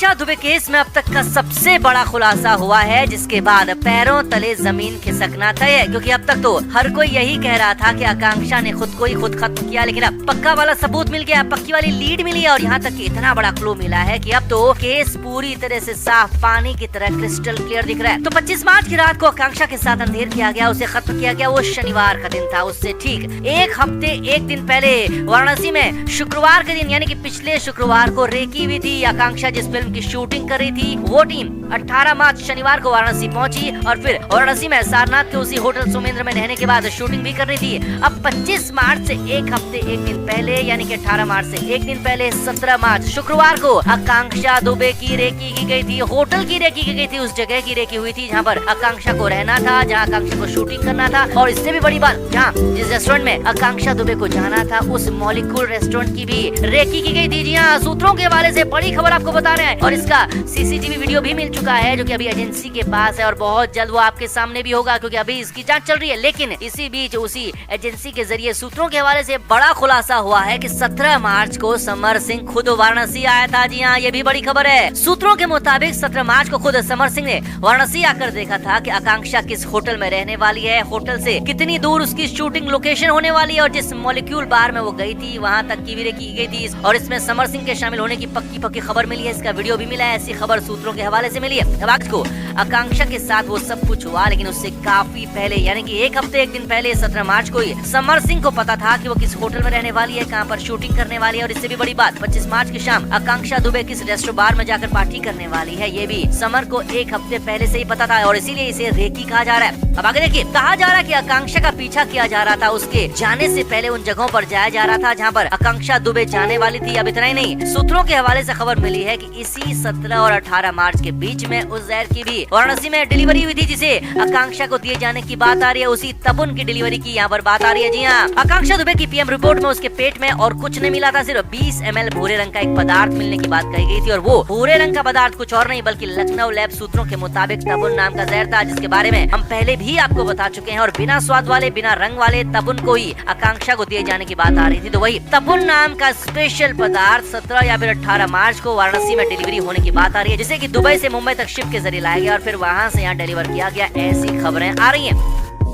आकांक्षा Dubey case में अब तक का सबसे बड़ा खुलासा हुआ है, जिसके बाद पैरों तले जमीन खिसकना तय है। क्योंकि अब तक तो हर कोई यही कह रहा था कि आकांक्षा ने खुद को ही खुद खत्म किया, लेकिन अब पक्का वाला सबूत मिल गया, पक्की वाली लीड मिली है और यहाँ तक कि इतना बड़ा क्लू मिला है कि अब तो केस पूरी तरह से साफ पानी की तरह क्रिस्टल क्लियर दिख रहा है। तो 25 मार्च की रात को आकांक्षा के साथ अंधेर किया गया, उसे खत्म किया गया। वो शनिवार का दिन था, उससे ठीक एक हफ्ते एक दिन पहले वाराणसी में शुक्रवार के दिन यानी कि पिछले शुक्रवार को रेकी हुई थी। आकांक्षा जिस फिल्म की शूटिंग कर रही थी वो टीम 18 मार्च शनिवार को वाराणसी पहुंची और फिर वाराणसी में सारनाथ के उसी होटल सुमेंद्र में रहने के बाद शूटिंग भी कर रही थी। अब 25 मार्च से एक हफ्ते एक दिन पहले यानी कि 18 मार्च से एक दिन पहले 17 मार्च शुक्रवार को आकांक्षा दुबे की रेकी की गई थी, होटल की रेकी की गई थी, उस जगह की रेकी हुई थी जहाँ पर आकांक्षा को रहना था, जहाँ आकांक्षा को शूटिंग करना था। और इससे भी बड़ी बात, जहाँ जिस रेस्टोरेंट में आकांक्षा दुबे को जाना था उस मॉलिक्यूल रेस्टोरेंट की भी रेकी की गई थी। जी हाँ, सूत्रों के हवाले से बड़ी खबर आपको बता रहे हैं और इसका सीसीटीवी वीडियो भी मिल चुका है जो कि अभी एजेंसी के पास है और बहुत जल्द वो आपके सामने भी होगा क्योंकि अभी इसकी जांच चल रही है। लेकिन इसी बीच उसी एजेंसी के जरिए सूत्रों के हवाले से बड़ा खुलासा हुआ है कि 17 मार्च को समर सिंह खुद वाराणसी आया था। जी हाँ, ये भी बड़ी खबर है। सूत्रों के मुताबिक 17 मार्च को खुद समर सिंह ने वाराणसी आकर देखा था कि आकांक्षा किस होटल में रहने वाली है, होटल से कितनी दूर उसकी शूटिंग लोकेशन होने वाली है और जिस मॉलिक्यूल बार में वो गई थी वहाँ तक की भी रेकी की गई थी और इसमें समर सिंह के शामिल होने की पक्की खबर मिली है। इसका वीडियो भी मिला है, ऐसी खबर सूत्रों के हवाले से मिली है। अब आज को आकांक्षा के साथ वो सब कुछ हुआ, लेकिन उससे काफी पहले यानी कि एक हफ्ते एक दिन पहले 17 मार्च को ही समर सिंह को पता था कि वो किस होटल में रहने वाली है, कहाँ पर शूटिंग करने वाली है और इससे भी बड़ी बात 25 मार्च की शाम आकांक्षा दुबे किस रेस्टोरेंट बार में जाकर पार्टी करने वाली है, ये भी समर को एक हफ्ते पहले से ही पता था और इसीलिए इसे रेकी कहा जा रहा है। अब आगे देखिए, कहा जा रहा है कि आकांक्षा का पीछा किया जा रहा था, उसके जाने से पहले उन जगहों पर जाया जा रहा था जहाँ पर आकांक्षा दुबे जाने वाली थी। अब इतना ही नहीं, सूत्रों के हवाले से खबर मिली है कि इसी 17 और 18 मार्च के बीच में उस जहर की भी वाराणसी में डिलीवरी हुई थी जिसे आकांक्षा को दिए जाने की बात आ रही है। उसी तबुन की डिलीवरी की यहाँ पर बात आ रही है। जी हाँ, आकांक्षा दुबे की पीएम रिपोर्ट में उसके पेट में और कुछ नहीं मिला था, सिर्फ 20 ml भूरे रंग का एक पदार्थ मिलने की बात कही गई थी और वो भूरे रंग का पदार्थ कुछ और नहीं बल्कि लखनऊ लैब सूत्रों के मुताबिक तबुन नाम का जहर था, जिसके बारे में हम पहले भी आपको बता चुके हैं और बिना स्वाद वाले बिना रंग वाले तबुन को ही आकांक्षा को दिए जाने की बात आ रही थी। तो वही तबुन नाम का स्पेशल पदार्थ 17 या फिर 18 मार्च को वाराणसी में डिलीवरी होने की बात आ रही है, जिसे कि दुबई से मुंबई तक शिप के जरिए लाया गया और फिर वहां से यहाँ डिलीवर किया गया, ऐसी खबरें आ रही हैं।